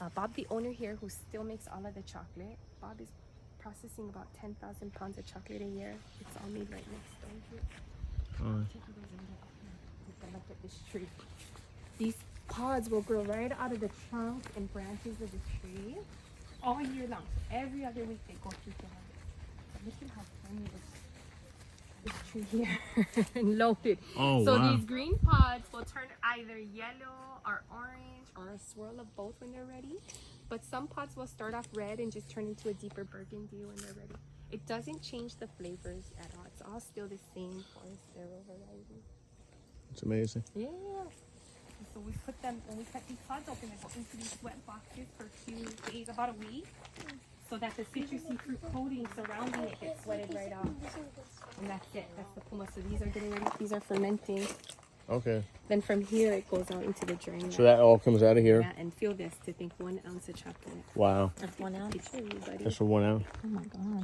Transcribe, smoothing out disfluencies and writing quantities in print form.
Bob, the owner here, who still makes all of the chocolate, Bob is processing about 10,000 pounds of chocolate a year. It's all made right next door here. Take you guys a little up here. Take a look at this tree. These pods will grow right out of the trunk and branches of the tree all year long. So every other week they go through to harvest. But look at how funny this tree here and loaded. Oh, so wow. these green pods will turn either yellow or orange or a swirl of both when they're ready. But some pods will start off red and just turn into a deeper burgundy when they're ready. It doesn't change the flavors at all. It's all still the same forest arrow variety. It's amazing. Yeah. So we put them, when we cut these pods open, they go into these wet boxes for a few days, about a week, so that the citrusy fruit coating surrounding it gets sweated right off. And that's it. That's the puma. So these are getting ready. These are fermenting. Okay. Then from here, it goes out into the drain. So that all comes out of here? Yeah, and feel this, to think 1 ounce of chocolate. Wow. That's 1 ounce. It's for you, buddy. That's for 1 ounce. Oh my god.